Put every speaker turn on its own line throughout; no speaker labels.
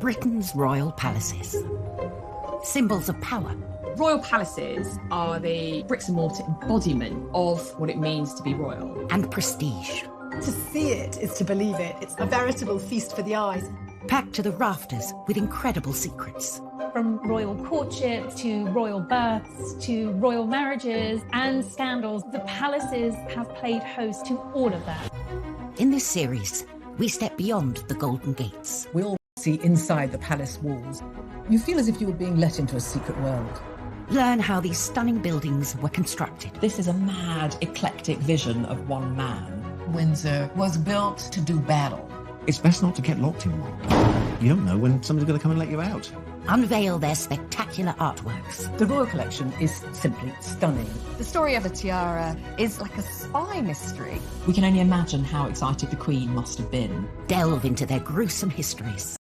Britain's royal palaces. Symbols of power.
Royal palaces are the bricks and mortar embodiment of what it means to be royal.
And prestige.
To see it is to believe it. It's a veritable feast for the eyes.
Packed to the rafters with incredible secrets.
From royal courtships to royal births to royal marriages and scandals, the palaces have played host to all of that.
In this series, we step beyond the Golden Gates.
We all see inside the palace walls. You feel as if you were being let into a secret world.
Learn how these stunning buildings were constructed.
This is a mad, eclectic vision of one man.
Windsor was built to do battle.
It's best not to get locked in one. You don't know when somebody's going to come and let you out.
Unveil their spectacular artworks.
The royal collection is simply stunning.
The story of the tiara is like a spy mystery.
We can only imagine how excited the Queen must have been.
Delve into their gruesome histories.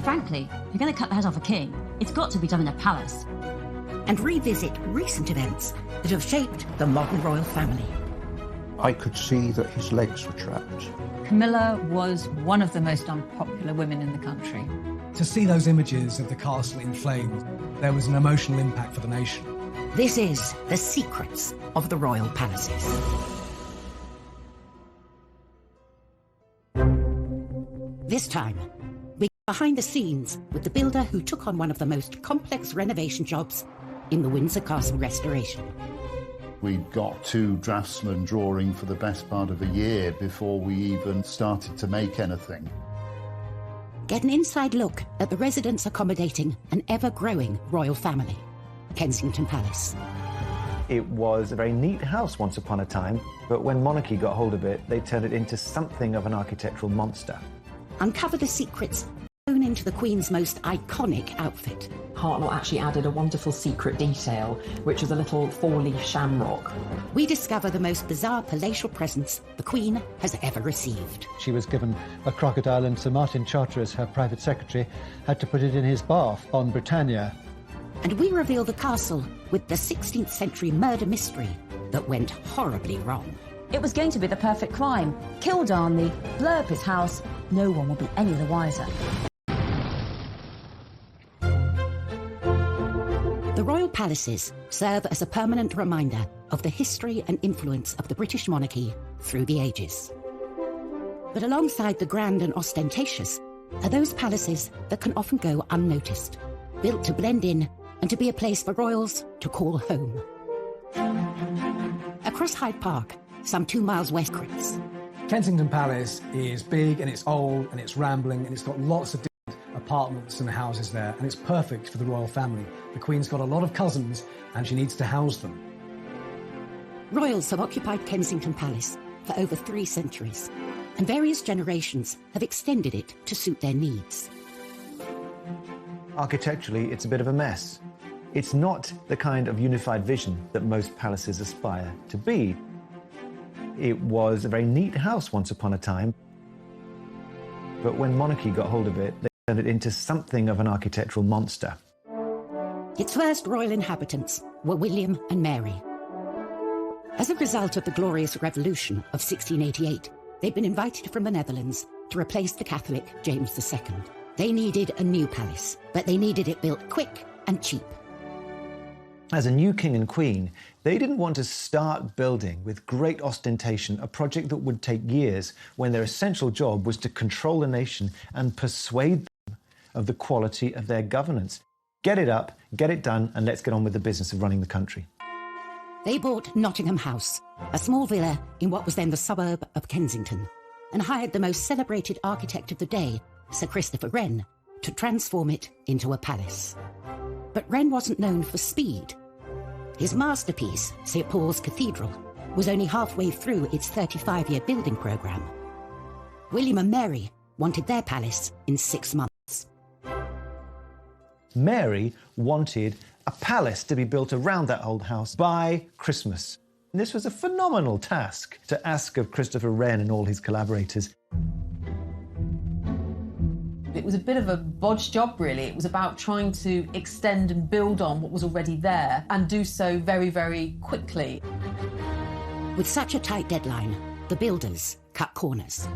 Frankly, if you're going to cut the head off a king, it's got to be done in a palace.
And revisit recent events that have shaped the modern royal family.
I could see that his legs were trapped.
Camilla was one of the most unpopular women in the country.
To see those images of the castle in flames, there was an emotional impact for the nation.
This is The Secrets of the Royal Palaces. This time, we go behind the scenes with the builder who took on one of the most complex renovation jobs in the Windsor Castle restoration.
We got 2 draftsmen drawing for the best part of a year before we even started to make anything.
Get an inside look at the residents accommodating an ever-growing royal family, Kensington Palace.
It was a very neat house once upon a time, but when monarchy got hold of it, they turned it into something of an architectural monster.
Uncover the secrets sewn into the Queen's most iconic outfit.
Hartnell actually added a wonderful secret detail, which was a little 4-leaf shamrock.
We discover the most bizarre palatial presents the Queen has ever received.
She was given a crocodile, and Sir Martin Charteris, her private secretary, had to put it in his bath on Britannia.
And we reveal the castle with the 16th century murder mystery that went horribly wrong.
It was going to be the perfect crime. Kill Darnley, blow up his house, no one will be any the wiser.
The royal palaces serve as a permanent reminder of the history and influence of the British monarchy through the ages. But alongside the grand and ostentatious are those palaces that can often go unnoticed, built to blend in and to be a place for royals to call home. Across Hyde Park, some 2 miles west of Chris.
Kensington Palace is big and it's old and it's rambling and it's got lots of different apartments and houses there, and it's perfect for the royal family. The Queen's got a lot of cousins and she needs to house them.
Royals have occupied Kensington Palace for over 3 centuries, and various generations have extended it to suit their needs.
Architecturally, it's a bit of a mess. It's not the kind of unified vision that most palaces aspire to be. It was a very neat house once upon a time, but when monarchy got hold of it, they turned it into something of an architectural monster.
Its first royal inhabitants were William and Mary. As a result of the Glorious Revolution of 1688, they'd been invited from the Netherlands to replace the Catholic James II. They needed a new palace, but they needed it built quick and cheap.
As a new king and queen, they didn't want to start building with great ostentation a project that would take years when their essential job was to control the nation and persuade them of the quality of their governance. Get it up, get it done, and let's get on with the business of running the country.
They bought Nottingham House, a small villa in what was then the suburb of Kensington, and hired the most celebrated architect of the day, Sir Christopher Wren, to transform it into a palace. But Wren wasn't known for speed. His masterpiece, St. Paul's Cathedral, was only halfway through its 35-year building programme. William and Mary wanted their palace in 6 months.
Mary wanted a palace to be built around that old house by Christmas. And this was a phenomenal task to ask of Christopher Wren and all his collaborators.
It was a bit of a bodge job, really. It was about trying to extend and build on what was already there and do so very, very quickly.
With such a tight deadline, the builders cut corners.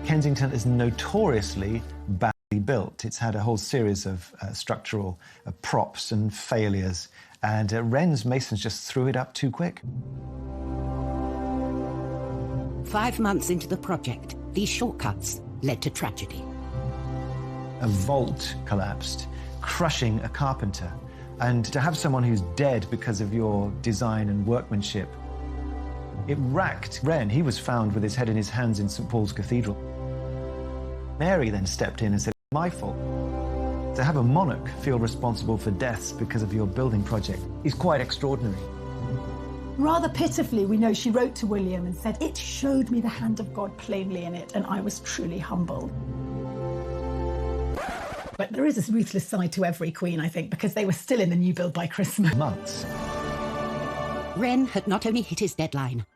Kensington is notoriously badly built. It's had a whole series of structural props and failures, and Wren's masons just threw it up too quick.
5 months into the project, these shortcuts led to tragedy.
A vault collapsed, crushing a carpenter. And to have someone who's dead because of your design and workmanship, it racked Wren. He was found with his head in his hands in St. Paul's Cathedral. Mary then stepped in and said, "My fault." To have a monarch feel responsible for deaths because of your building project is quite extraordinary.
Rather pitifully, we know she wrote to William and said, "It showed me the hand of God plainly in it, and I was truly humbled." But there is a ruthless side to every queen, I think, because they were still in the new build by Christmas.
Months.
Wren had not only hit his deadline,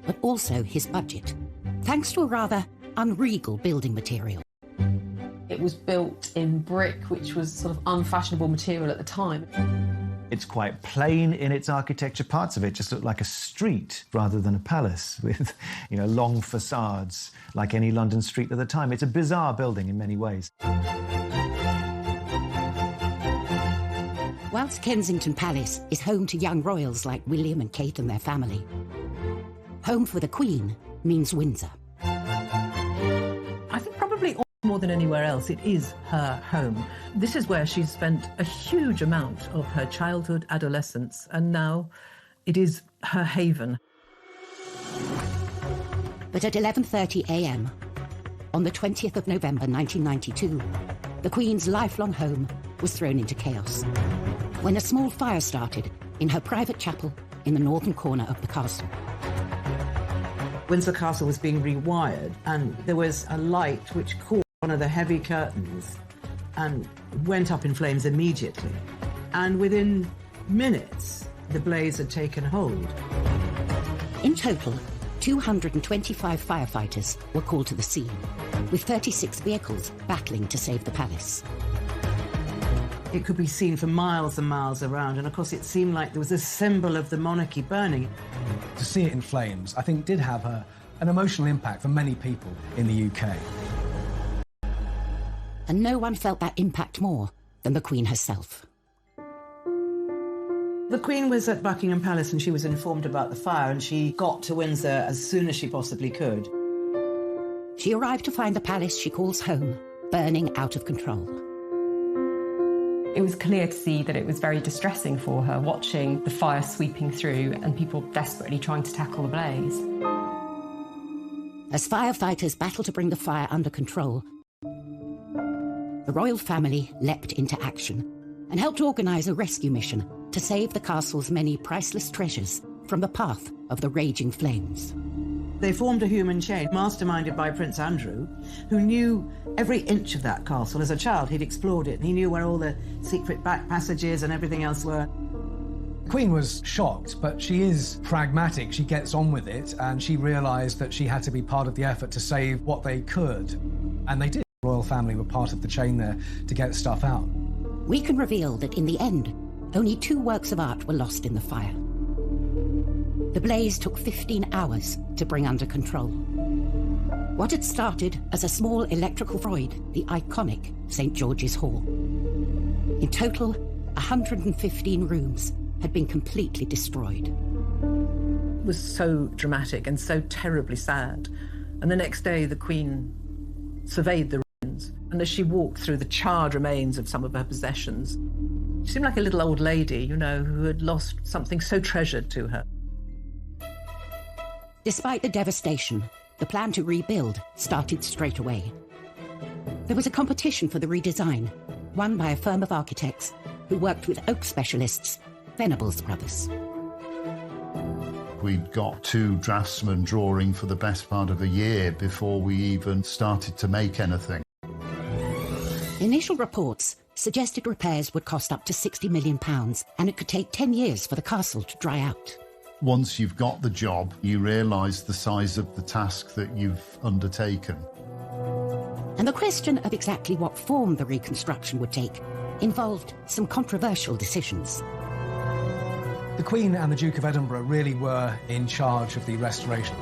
but also his budget, thanks to a rather unregal building material.
It was built in brick, which was sort of unfashionable material at the time.
It's quite plain in its architecture. Parts of it just look like a street rather than a palace with, long facades like any London street at the time. It's a bizarre building in many ways.
Whilst Kensington Palace is home to young royals like William and Kate and their family, home for the Queen means Windsor.
I think probably more than anywhere else, it is her home. This is where she's spent a huge amount of her childhood, adolescence, and now it is her haven.
But at 11:30 a.m, on the 20th of November 1992, the Queen's lifelong home was thrown into chaos when a small fire started in her private chapel in the northern corner of the castle.
Windsor Castle was being rewired, and there was a light which caught one of the heavy curtains and went up in flames immediately. And within minutes, the blaze had taken hold.
In total, 225 firefighters were called to the scene, with 36 vehicles battling to save the palace.
It could be seen for miles and miles around, and of course it seemed like there was a symbol of the monarchy burning.
To see it in flames, I think, did have an emotional impact for many people in the UK.
And no one felt that impact more than the Queen herself.
The Queen was at Buckingham Palace and she was informed about the fire, and she got to Windsor as soon as she possibly could.
She arrived to find the palace she calls home burning out of control.
It was clear to see that it was very distressing for her, watching the fire sweeping through and people desperately trying to tackle the blaze.
As firefighters battled to bring the fire under control, the royal family leapt into action and helped organise a rescue mission to save the castle's many priceless treasures from the path of the raging flames.
They formed a human chain, masterminded by Prince Andrew, who knew every inch of that castle. As a child, he'd explored it, and he knew where all the secret back passages and everything else were.
The Queen was shocked, but she is pragmatic. She gets on with it, and she realised that she had to be part of the effort to save what they could. And they did. The royal family were part of the chain there to get stuff out.
We can reveal that in the end, only 2 works of art were lost in the fire. The blaze took 15 hours to bring under control. What had started as a small electrical void, the iconic St. George's Hall. In total, 115 rooms had been completely destroyed.
It was so dramatic and so terribly sad. And the next day, the Queen surveyed the ruins, and as she walked through the charred remains of some of her possessions, she seemed like a little old lady, who had lost something so treasured to her.
Despite the devastation, the plan to rebuild started straight away. There was a competition for the redesign, won by a firm of architects who worked with oak specialists, Venables Brothers.
We'd got 2 draftsmen drawing for the best part of a year before we even started to make anything.
Initial reports suggested repairs would cost up to £60 million, and it could take 10 years for the castle to dry out.
Once you've got the job, you realise the size of the task that you've undertaken.
And the question of exactly what form the reconstruction would take involved some controversial decisions.
The Queen and the Duke of Edinburgh really were in charge of the restoration.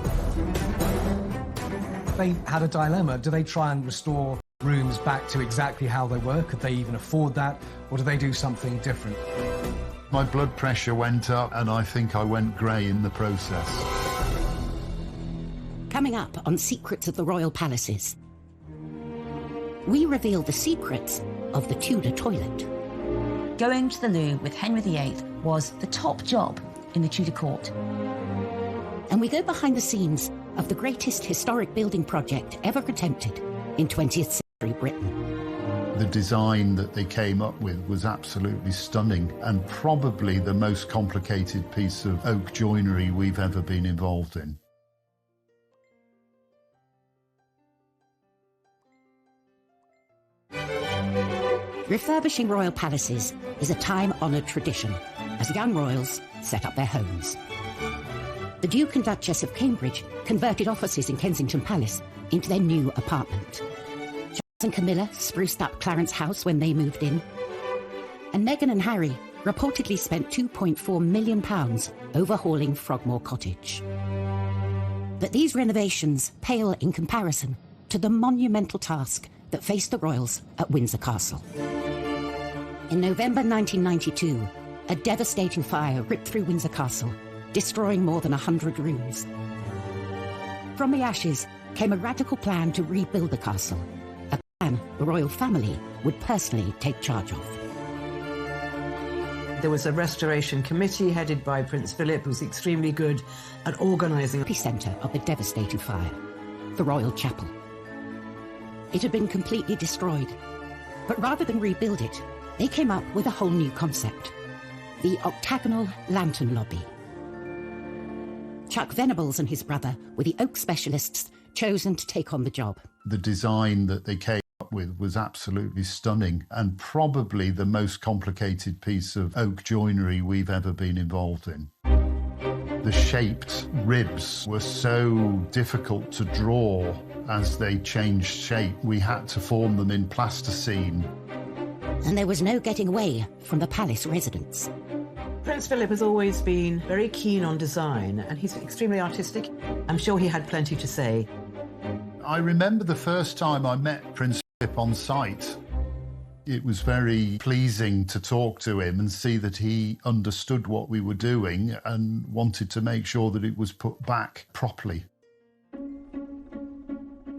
They had a dilemma. Do they try and restore rooms back to exactly how they were? Could they even afford that? Or do they do something different?
My blood pressure went up and I think I went grey in the process.
Coming up on Secrets of the Royal Palaces, we reveal the secrets of the Tudor toilet.
Going to the loo with Henry VIII was the top job in the Tudor court.
And we go behind the scenes of the greatest historic building project ever attempted in 20th century Britain.
The design that they came up with was absolutely stunning and probably the most complicated piece of oak joinery we've ever been involved in.
Refurbishing royal palaces is a time-honoured tradition as young royals set up their homes. The Duke and Duchess of Cambridge converted offices in Kensington Palace into their new apartment. Charles and Camilla spruced up Clarence House when they moved in. And Meghan and Harry reportedly spent £2.4 million overhauling Frogmore Cottage. But these renovations pale in comparison to the monumental task that faced the royals at Windsor Castle. In November 1992, a devastating fire ripped through Windsor Castle, destroying more than 100 rooms. From the ashes came a radical plan to rebuild the castle, a plan the royal family would personally take charge of.
There was a restoration committee headed by Prince Philip, who was extremely good at organising.
The epicentre of the devastating fire, the Royal Chapel. It had been completely destroyed, but rather than rebuild it, they came up with a whole new concept, the octagonal lantern lobby. Chuck Venables and his brother were the oak specialists chosen to take on the job.
The design that they came up with was absolutely stunning and probably the most complicated piece of oak joinery we've ever been involved in. The shaped ribs were so difficult to draw as they changed shape. We had to form them in plasticine.
And there was no getting away from the palace residents.
Prince Philip has always been very keen on design, and he's extremely artistic. I'm sure he had plenty to say.
I remember the first time I met Prince Philip on site. It was very pleasing to talk to him and see that he understood what we were doing and wanted to make sure that it was put back properly.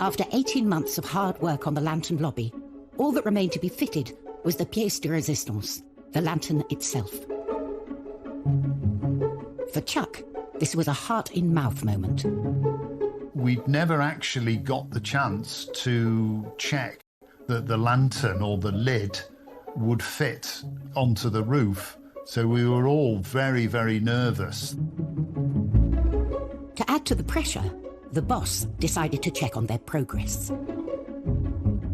After 18 months of hard work on the lantern lobby, all that remained to be fitted was the pièce de résistance, the lantern itself. For Chuck, this was a heart-in-mouth moment.
We'd never actually got the chance to check that the lantern or the lid would fit onto the roof, so we were all very, very nervous.
To add to the pressure, the boss decided to check on their progress.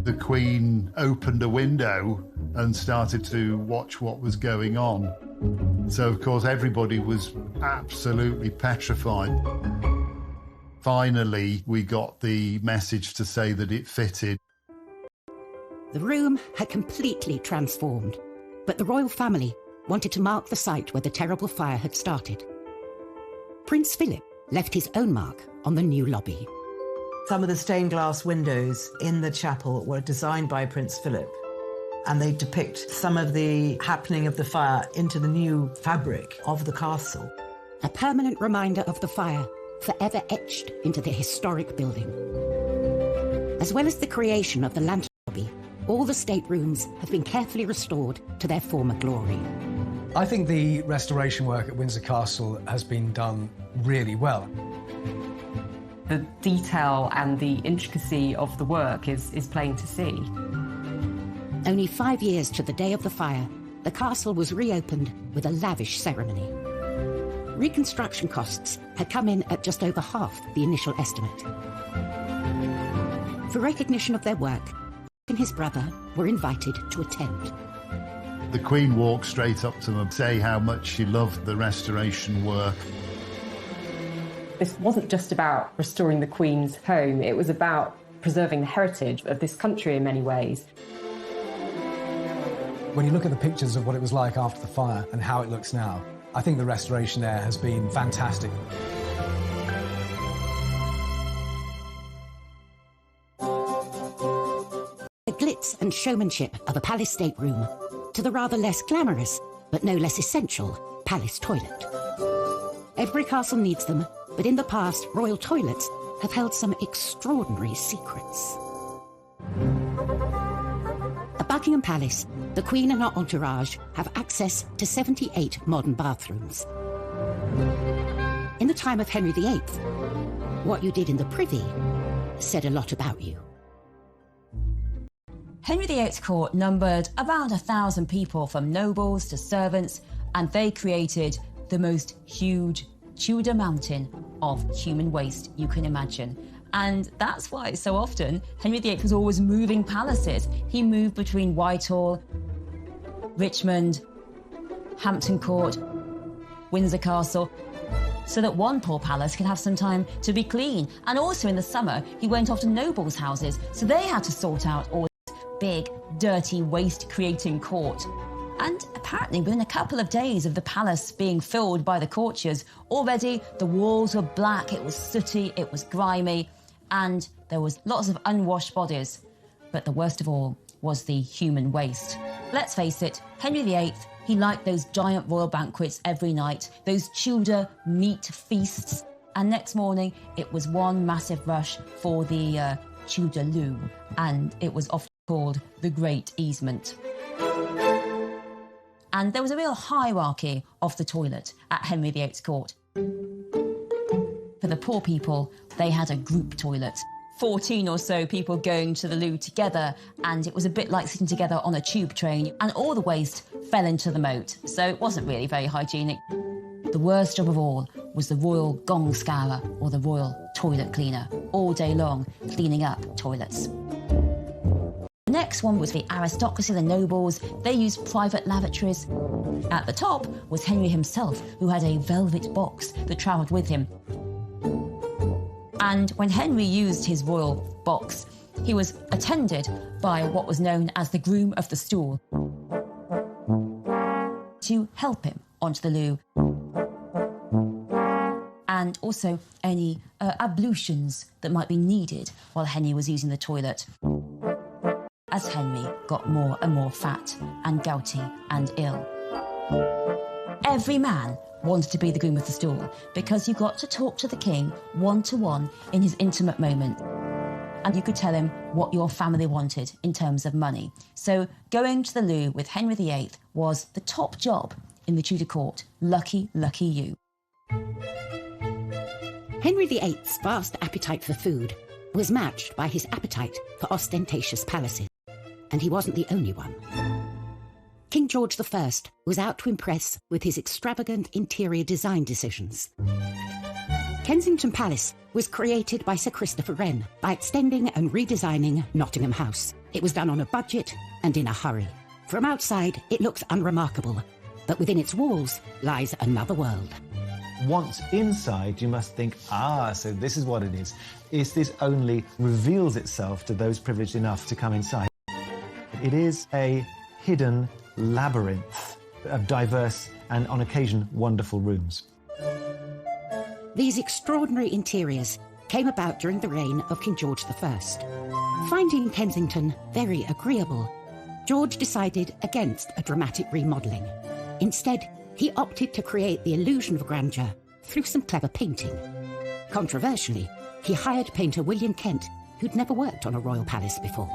The Queen opened a window and started to watch what was going on. So, of course, everybody was absolutely petrified. Finally, we got the message to say that it fitted.
The room had completely transformed, but the royal family wanted to mark the site where the terrible fire had started. Prince Philip left his own mark on the new lobby.
Some of the stained glass windows in the chapel were designed by Prince Philip, and they depict some of the happening of the fire into the new fabric of the castle.
A permanent reminder of the fire, forever etched into the historic building. As well as the creation of the lantern lobby, all the staterooms have been carefully restored to their former glory.
I think the restoration work at Windsor Castle has been done really well.
The detail and the intricacy of the work is plain to see.
Only 5 years to the day of the fire, the castle was reopened with a lavish ceremony. Reconstruction costs had come in at just over half the initial estimate. For recognition of their work, he and his brother were invited to attend.
The Queen walked straight up to them and say how much she loved the restoration work.
This wasn't just about restoring the Queen's home, it was about preserving the heritage of this country in many ways.
When you look at the pictures of what it was like after the fire and how it looks now, I think the restoration there has been fantastic.
The glitz and showmanship of a palace stateroom to the rather less glamorous, but no less essential, palace toilet. Every castle needs them, but in the past, royal toilets have held some extraordinary secrets. At Buckingham Palace, the Queen and her entourage have access to 78 modern bathrooms. In the time of Henry VIII, what you did in the privy said a lot about you.
Henry VIII's court numbered around 1,000 people, from nobles to servants, and they created the most huge Tudor mountain of human waste you can imagine. And that's why so often Henry VIII was always moving palaces. He moved between Whitehall, Richmond, Hampton Court, Windsor Castle, so that one poor palace could have some time to be clean. And also in the summer, he went off to nobles' houses, so they had to sort out all this big, dirty, waste-creating court. And apparently within a couple of days of the palace being filled by the courtiers, already the walls were black, it was sooty, it was grimy, and there was lots of unwashed bodies. But the worst of all was the human waste. Let's face it, Henry VIII, he liked those giant royal banquets every night, those Tudor meat feasts, and next morning it was one massive rush for the Tudor loo, and it was often called the Great Easement. And there was a real hierarchy of the toilet at Henry VIII's court. For the poor people, they had a group toilet, 14 or so people going to the loo together, and it was a bit like sitting together on a tube train, and all the waste fell into the moat, so it wasn't really very hygienic. The worst job of all was the royal gong scourer, or the royal toilet cleaner, all day long cleaning up toilets. The next one was the aristocracy, the nobles. They used private lavatories. At the top was Henry himself, who had a velvet box that travelled with him. And when Henry used his royal box, he was attended by what was known as the groom of the stool to help him onto the loo, and also any ablutions that might be needed while Henry was using the toilet, as Henry got more and more fat and gouty and ill. Every man wanted to be the groom of the stool, because you got to talk to the king one-to-one in his intimate moment, and you could tell him what your family wanted in terms of money. So going to the loo with Henry VIII was the top job in the Tudor court. Lucky, lucky you.
Henry VIII's vast appetite for food was matched by his appetite for ostentatious palaces, and he wasn't the only one. King George I was out to impress with his extravagant interior design decisions. Kensington Palace was created by Sir Christopher Wren by extending and redesigning Nottingham House. It was done on a budget and in a hurry. From outside, it looks unremarkable, but within its walls lies another world.
Once inside, you must think, so this is what it is. This only reveals itself to those privileged enough to come inside. It is a hidden labyrinth of diverse and, on occasion, wonderful rooms.
These extraordinary interiors came about during the reign of King George I. Finding Kensington very agreeable, George decided against a dramatic remodelling. Instead, he opted to create the illusion of grandeur through some clever painting. Controversially, he hired painter William Kent, who'd never worked on a royal palace before.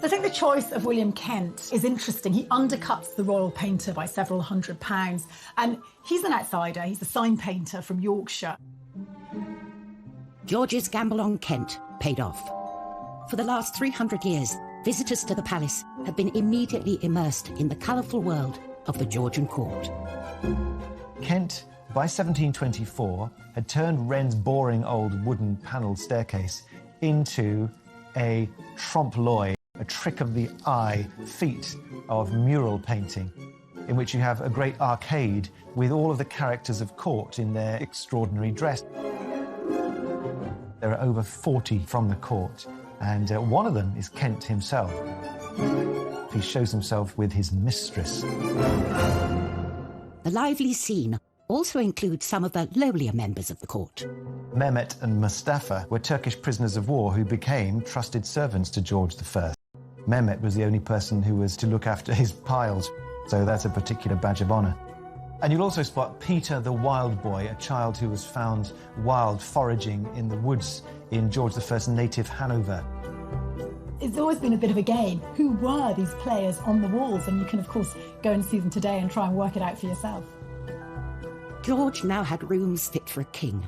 I think the choice of William Kent is interesting. He undercuts the royal painter by several £100s, and he's an outsider. He's a sign painter from Yorkshire.
George's gamble on Kent paid off. For the last 300 years, visitors to the palace have been immediately immersed in the colourful world of the Georgian court.
Kent, by 1724, had turned Wren's boring old wooden panelled staircase into a trompe-l'oeil, a trick of the eye feat of mural painting, in which you have a great arcade with all of the characters of court in their extraordinary dress. There are over 40 from the court, and one of them is Kent himself. He shows himself with his mistress.
The lively scene also includes some of the lowlier members of the court.
Mehmet and Mustafa were Turkish prisoners of war who became trusted servants to George I. Mehmet was the only person who was to look after his piles, so that's a particular badge of honour. And you'll also spot Peter the Wild Boy, a child who was found wild foraging in the woods in George I's native Hanover.
It's always been a bit of a game. Who were these players on the walls? And you can, of course, go and see them today and try and work it out for yourself.
George now had rooms fit for a king,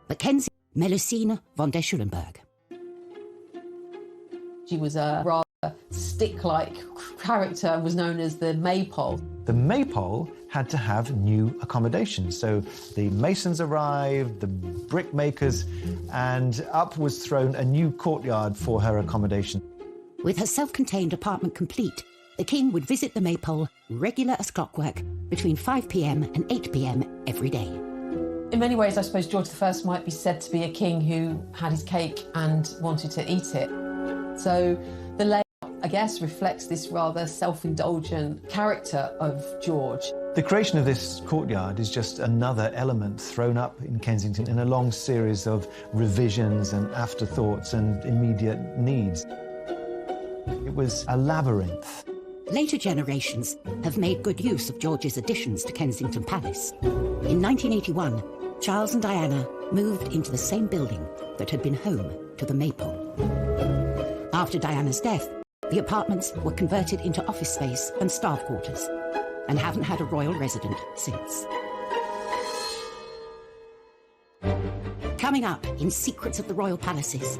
but Kensington, Melusine von der Schulenburg.
She was a rather stick-like character and was known as the Maypole.
The Maypole had to have new accommodation, so the masons arrived, the brickmakers, and up was thrown a new courtyard for her accommodation.
With her self-contained apartment complete, the king would visit the Maypole regular as clockwork between 5 p.m. and 8 p.m. every day.
In many ways, I suppose George I might be said to be a king who had his cake and wanted to eat it. So the layout, I guess, reflects this rather self-indulgent character of George.
The creation of this courtyard is just another element thrown up in Kensington in a long series of revisions and afterthoughts and immediate needs. It was a labyrinth.
Later generations have made good use of George's additions to Kensington Palace. In 1981, Charles and Diana moved into the same building that had been home to the Maypole. After Diana's death, the apartments were converted into office space and staff quarters, and haven't had a royal resident since. Coming up in Secrets of the Royal Palaces,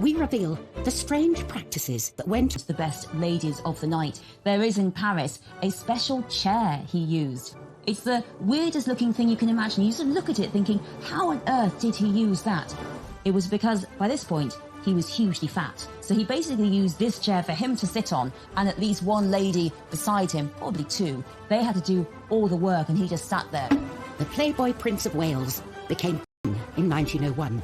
we reveal the strange practices that went
to the best ladies of the night. There is in Paris a special chair he used. It's the weirdest looking thing you can imagine. You sort of look at it thinking, how on earth did he use that? It was because, by this point, he was hugely fat. So he basically used this chair for him to sit on, and at least one lady beside him, probably two. They had to do all the work, and he just sat there.
The Playboy Prince of Wales became king in 1901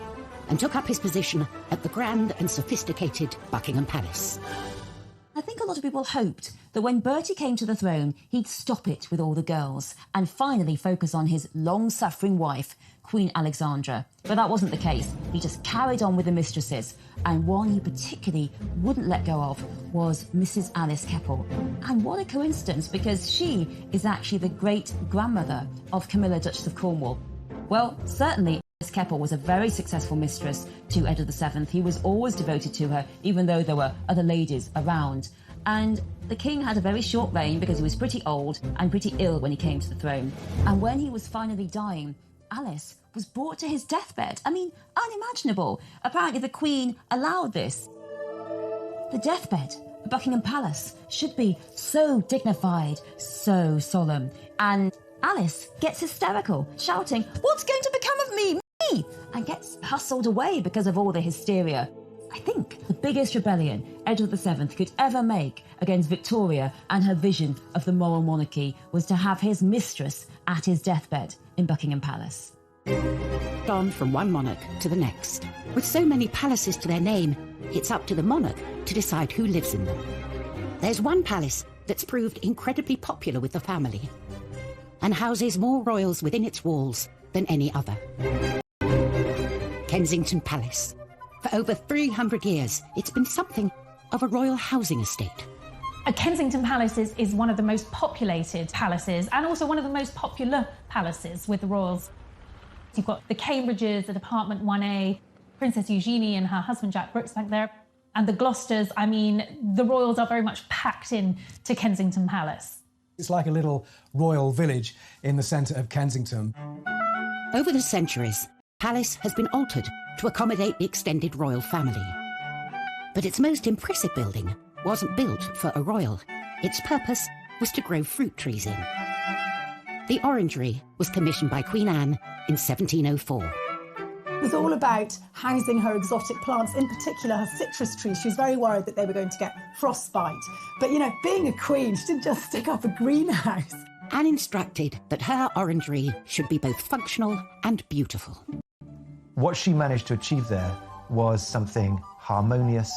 and took up his position at the grand and sophisticated Buckingham Palace.
I think a lot of people hoped that when Bertie came to the throne, he'd stop it with all the girls and finally focus on his long-suffering wife, Queen Alexandra. But that wasn't the case. He just carried on with the mistresses, and one he particularly wouldn't let go of was Mrs. Alice Keppel. And what a coincidence, because she is actually the great-grandmother of Camilla, Duchess of Cornwall. Well, certainly Alice Keppel was a very successful mistress to Edward VII. He was always devoted to her, even though there were other ladies around. And the king had a very short reign because he was pretty old and pretty ill when he came to the throne. And when he was finally dying, Alice was brought to his deathbed. I mean, unimaginable. Apparently the Queen allowed this. The deathbed at Buckingham Palace should be so dignified, so solemn. And Alice gets hysterical, shouting, "What's going to become of me? Me!" and gets hustled away because of all the hysteria. I think the biggest rebellion Edward VII could ever make against Victoria and her vision of the moral monarchy was to have his mistress at his deathbed in Buckingham Palace.
Gone from one monarch to the next. With so many palaces to their name, it's up to the monarch to decide who lives in them. There's one palace that's proved incredibly popular with the family and houses more royals within its walls than any other. Kensington Palace. For over 300 years, it's been something of a royal housing estate.
Kensington Palace is one of the most populated palaces and also one of the most popular palaces with the royals. You've got the Cambridges at apartment 1A, Princess Eugenie and her husband Jack Brooks back there, and the Gloucesters. I mean, the royals are very much packed in to Kensington Palace.
It's like a little royal village in the centre of Kensington.
Over the centuries, Palace has been altered to accommodate the extended royal family. But its most impressive building wasn't built for a royal. Its purpose was to grow fruit trees in. The orangery was commissioned by Queen Anne in 1704.
It was all about housing her exotic plants, in particular her citrus trees. She was very worried that they were going to get frostbite. But, you know, being a queen, she didn't just stick up a greenhouse.
Anne instructed that her orangery should be both functional and beautiful.
What she managed to achieve there was something harmonious,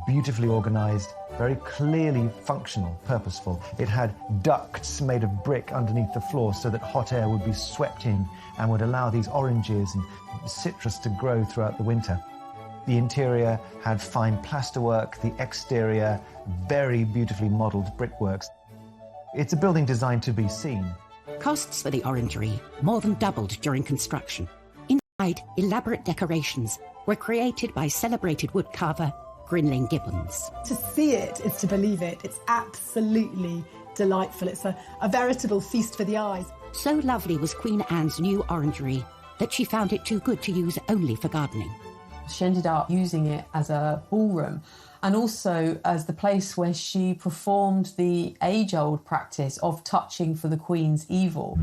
beautifully organised, very clearly functional, purposeful. It had ducts made of brick underneath the floor so that hot air would be swept in and would allow these oranges and citrus to grow throughout the winter. The interior had fine plasterwork, the exterior very beautifully modelled brickworks. It's a building designed to be seen.
Costs for the orangery more than doubled during construction. Inside, elaborate decorations were created by celebrated woodcarver Grinling Gibbons.
To see it is to believe it. It's absolutely delightful. It's a veritable feast for the eyes.
So lovely was Queen Anne's new orangery that she found it too good to use only for gardening.
She ended up using it as a ballroom and also as the place where she performed the age-old practice of touching for the Queen's evil.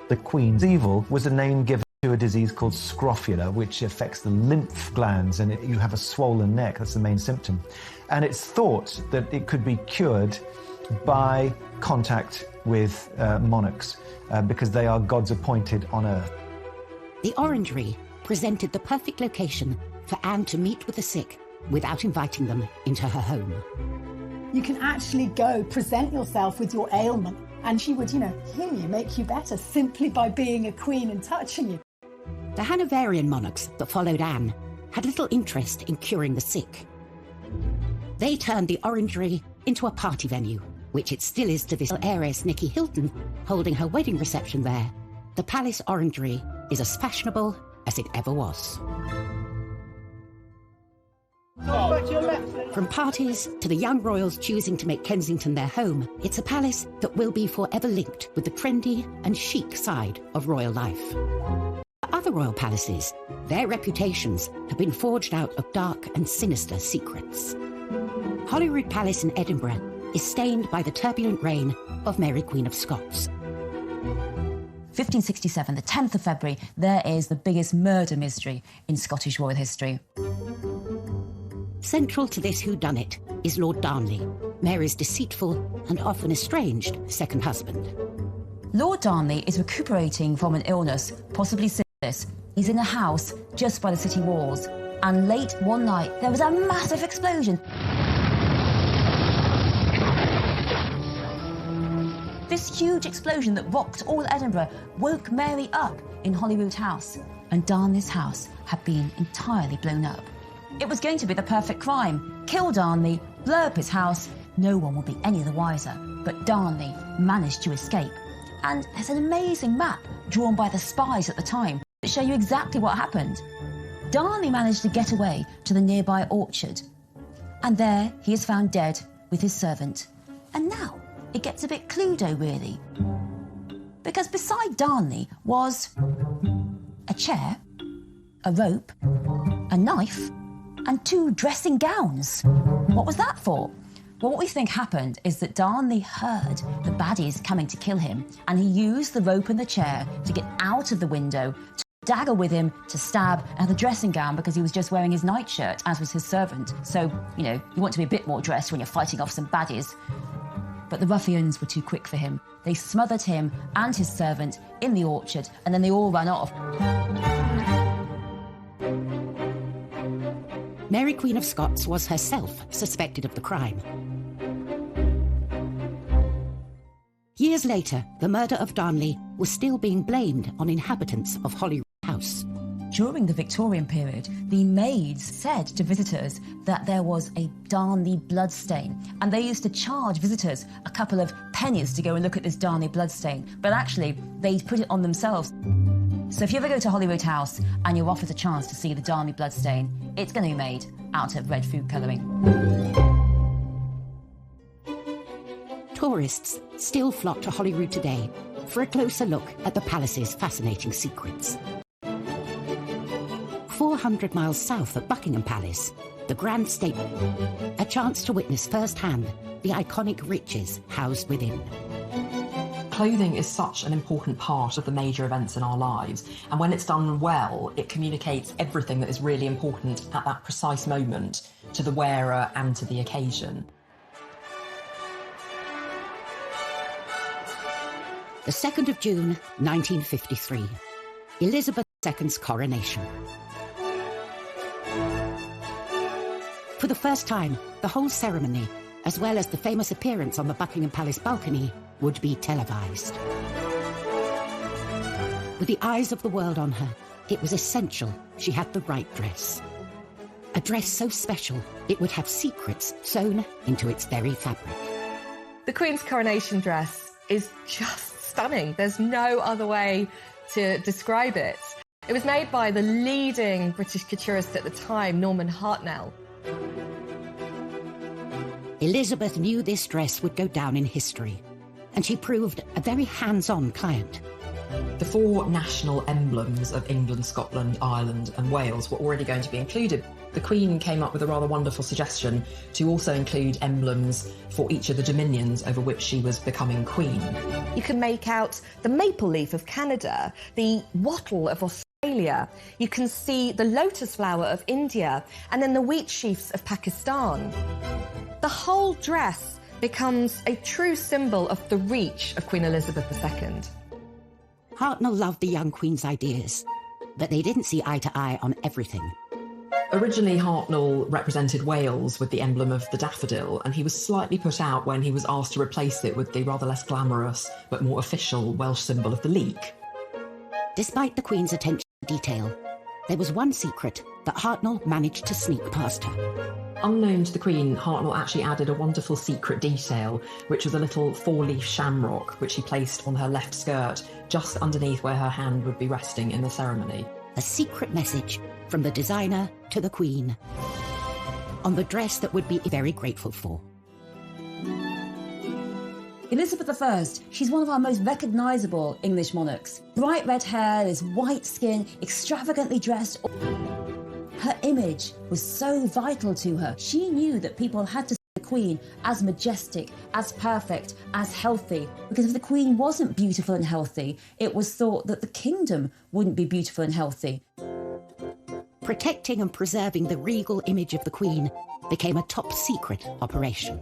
The Queen's evil was a name given to a disease called scrofula, which affects the lymph glands, and you have a swollen neck. That's the main symptom. And it's thought that it could be cured by contact with monarchs, because they are gods appointed on earth.
The orangery presented the perfect location for Anne to meet with the sick without inviting them into her home.
You can actually go present yourself with your ailment and she would, heal you, make you better simply by being a queen and touching you.
The Hanoverian monarchs that followed Anne had little interest in curing the sick. They turned the orangery into a party venue, which it still is to this heiress Nicky Hilton holding her wedding reception there. The Palace Orangery is as fashionable as it ever was. From parties to the young royals choosing to make Kensington their home, it's a palace that will be forever linked with the trendy and chic side of royal life. For other royal palaces, their reputations have been forged out of dark and sinister secrets. Holyrood Palace in Edinburgh is stained by the turbulent reign of Mary Queen of Scots.
1567, the 10th of February, there is the biggest murder mystery in Scottish royal history.
Central to this whodunit is Lord Darnley, Mary's deceitful and often estranged second husband.
Lord Darnley is recuperating from an illness, possibly syphilis. He's in a house just by the city walls, and late one night there was a massive explosion. This huge explosion that rocked all Edinburgh woke Mary up in Holyrood House, and Darnley's house had been entirely blown up. It was going to be the perfect crime. Kill Darnley, blow up his house, no one would be any the wiser. But Darnley managed to escape. And there's an amazing map drawn by the spies at the time that show you exactly what happened. Darnley managed to get away to the nearby orchard. And there he is found dead with his servant. And now it gets a bit Cluedo, really. Because beside Darnley was a chair, a rope, a knife, and 2 dressing gowns. What was that for? Well, what we think happened is that Darnley heard the baddies coming to kill him, and he used the rope and the chair to get out of the window, to dagger with him, to stab, and the dressing gown because he was just wearing his nightshirt, as was his servant. So, you want to be a bit more dressed when you're fighting off some baddies. But the ruffians were too quick for him. They smothered him and his servant in the orchard, and then they all ran off.
Mary Queen of Scots was herself suspected of the crime. Years later, the murder of Darnley was still being blamed on inhabitants of Holyrood House.
During the Victorian period, the maids said to visitors that there was a Darnley bloodstain, and they used to charge visitors a couple of pennies to go and look at this Darnley bloodstain, but actually they'd put it on themselves. So if you ever go to Holyrood House and you're offered a chance to see the Darnley bloodstain, it's going to be made out of red food colouring.
Tourists still flock to Holyrood today for a closer look at the palace's fascinating secrets. 400 miles south of Buckingham Palace, the Grand Statement, a chance to witness firsthand the iconic riches housed within.
Clothing is such an important part of the major events in our lives, and when it's done well, it communicates everything that is really important at that precise moment to the wearer and to the occasion.
The 2nd of June, 1953, Elizabeth II's coronation. For the first time, the whole ceremony, as well as the famous appearance on the Buckingham Palace balcony, would be televised. With the eyes of the world on her, it was essential she had the right dress. A dress so special, it would have secrets sewn into its very fabric.
The Queen's coronation dress is just stunning. There's no other way to describe it. It was made by the leading British couturist at the time, Norman Hartnell.
Elizabeth knew this dress would go down in history, and she proved a very hands-on client.
The 4 national emblems of England, Scotland, Ireland and Wales were already going to be included. The Queen came up with a rather wonderful suggestion to also include emblems for each of the dominions over which she was becoming Queen.
You can make out the maple leaf of Canada, the wattle of Australia. You can see the lotus flower of India, and then the wheat sheaves of Pakistan. The whole dress becomes a true symbol of the reach of Queen Elizabeth II.
Hartnell loved the young Queen's ideas, but they didn't see eye to eye on everything.
Originally, Hartnell represented Wales with the emblem of the daffodil, and he was slightly put out when he was asked to replace it with the rather less glamorous but more official Welsh symbol of the leek.
Despite the Queen's attention to detail, there was one secret that Hartnell managed to sneak past her.
Unknown to the Queen, Hartnell actually added a wonderful secret detail, which was a little 4-leaf shamrock which he placed on her left skirt, just underneath where her hand would be resting in the ceremony.
A secret message from the designer to the Queen on the dress that would be very grateful for.
Elizabeth I, she's one of our most recognisable English monarchs. Bright red hair, this white skin, extravagantly dressed. Her image was so vital to her. She knew that people had to see the Queen as majestic, as perfect, as healthy. Because if the Queen wasn't beautiful and healthy, it was thought that the kingdom wouldn't be beautiful and healthy.
Protecting and preserving the regal image of the Queen became a top-secret operation.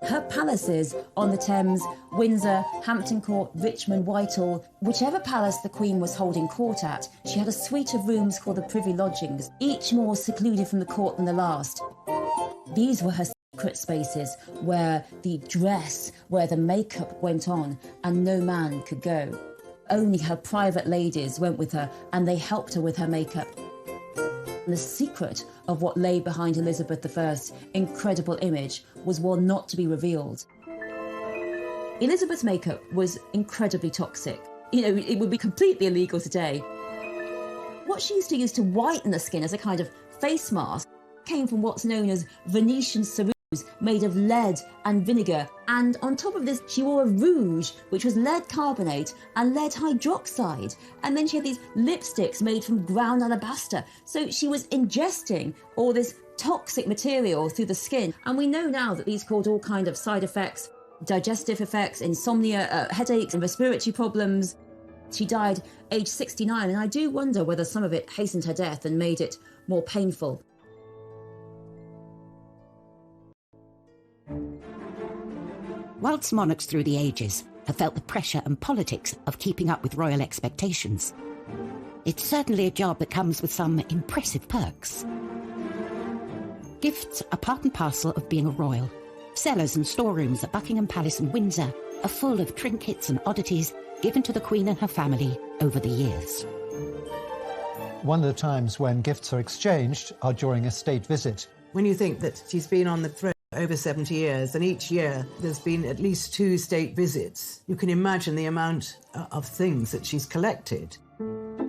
Her palaces on the Thames, Windsor, Hampton Court, Richmond, Whitehall, whichever palace the Queen was holding court at, she had a suite of rooms called the Privy Lodgings, each more secluded from the court than the last. These were her secret spaces where the dress, where the makeup went on, and no man could go. Only her private ladies went with her, and they helped her with her makeup. And the secret of what lay behind Elizabeth I's incredible image was one not to be revealed. Elizabeth's makeup was incredibly toxic. You know, it would be completely illegal today. What she used to use to whiten the skin as a kind of face mask came from what's known as Venetian ceruse, made of lead and vinegar, and on top of this she wore a rouge which was lead carbonate and lead hydroxide, and then she had these lipsticks made from ground alabaster. So she was ingesting all this toxic material through the skin, and we know now that these caused all kind of side effects, digestive effects, insomnia, headaches and respiratory problems. She died aged 69, and I do wonder whether some of it hastened her death and made it more painful.
Whilst monarchs through the ages have felt the pressure and politics of keeping up with royal expectations, it's certainly a job that comes with some impressive perks. Gifts are part and parcel of being a royal. Cellars and storerooms at Buckingham Palace and Windsor are full of trinkets and oddities given to the Queen and her family over the years.
One of the times when gifts are exchanged are during a state visit.
When you think that she's been on the throne over 70 years, and each year there's been at least 2 state visits, you can imagine the amount of things that she's collected.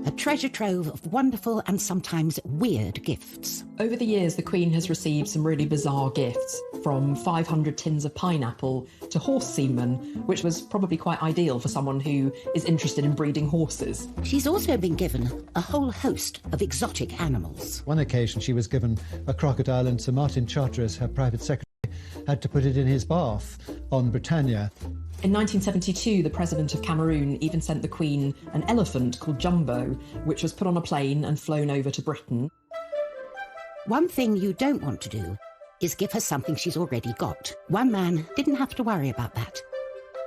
A treasure trove of wonderful and sometimes weird gifts.
Over the years, the Queen has received some really bizarre gifts, from 500 tins of pineapple to horse semen, which was probably quite ideal for someone who is interested in breeding horses.
She's also been given a whole host of exotic animals.
One occasion she was given a crocodile, and Sir Martin Charteris, her private secretary, had to put it in his bath on Britannia.
In 1972, the President of Cameroon even sent the Queen an elephant called Jumbo, which was put on a plane and flown over to Britain.
One thing you don't want to do is give her something she's already got. One man didn't have to worry about that.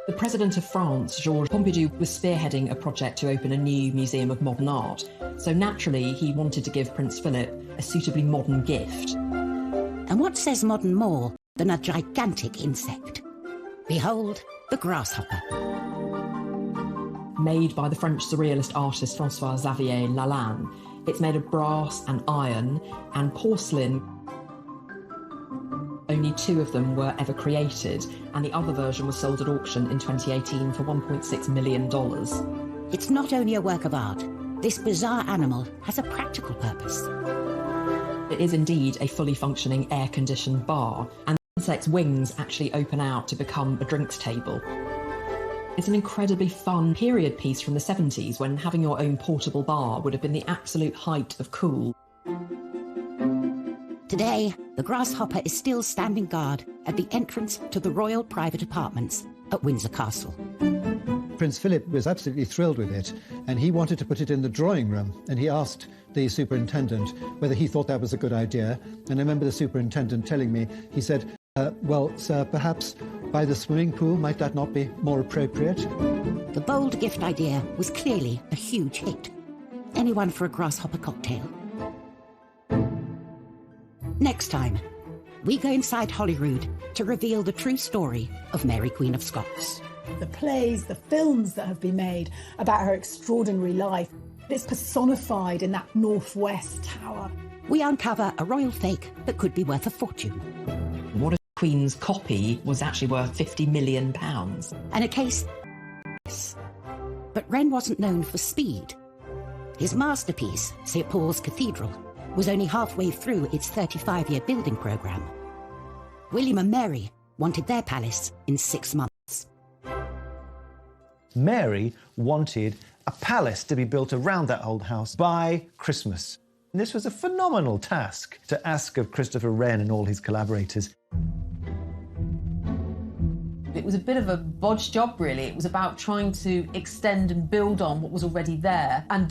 The President of France, Georges Pompidou, was spearheading a project to open a new museum of modern art. So naturally, he wanted to give Prince Philip a suitably modern gift.
And what says modern more than a gigantic insect? Behold, the grasshopper.
made by the French surrealist artist François-Xavier Lalanne. It's made of brass and iron and porcelain. Only 2 of them were ever created, and the other version was sold at auction in 2018 for $1.6 million.
It's not only a work of art. This bizarre animal has a practical purpose.
It is indeed a fully functioning air-conditioned bar, and the insect's wings actually open out to become a drinks table. It's an incredibly fun period piece from the 70s when having your own portable bar would have been the absolute height of cool.
Today, the grasshopper is still standing guard at the entrance to the royal private apartments at Windsor Castle.
Prince Philip was absolutely thrilled with it, and he wanted to put it in the drawing room, and he asked the superintendent whether he thought that was a good idea. And I remember the superintendent telling me, he said, well, sir, perhaps by the swimming pool, might that not be more appropriate?
The bold gift idea was clearly a huge hit. Anyone for a grasshopper cocktail? Next time, we go inside Holyrood to reveal the true story of Mary, Queen of Scots.
The plays, the films that have been made about her extraordinary life, it's personified in that Northwest Tower.
We uncover a royal fake that could be worth a fortune.
What if the Queen's copy was actually worth £50 million?
And a case... But Wren wasn't known for speed. His masterpiece, St Paul's Cathedral, was only halfway through its 35-year building programme. William and Mary wanted their palace in 6 months.
Mary wanted a palace to be built around that old house by Christmas. And this was a phenomenal task to ask of Christopher Wren and all his collaborators.
It was a bit of a bodge job, really. It was about trying to extend and build on what was already there and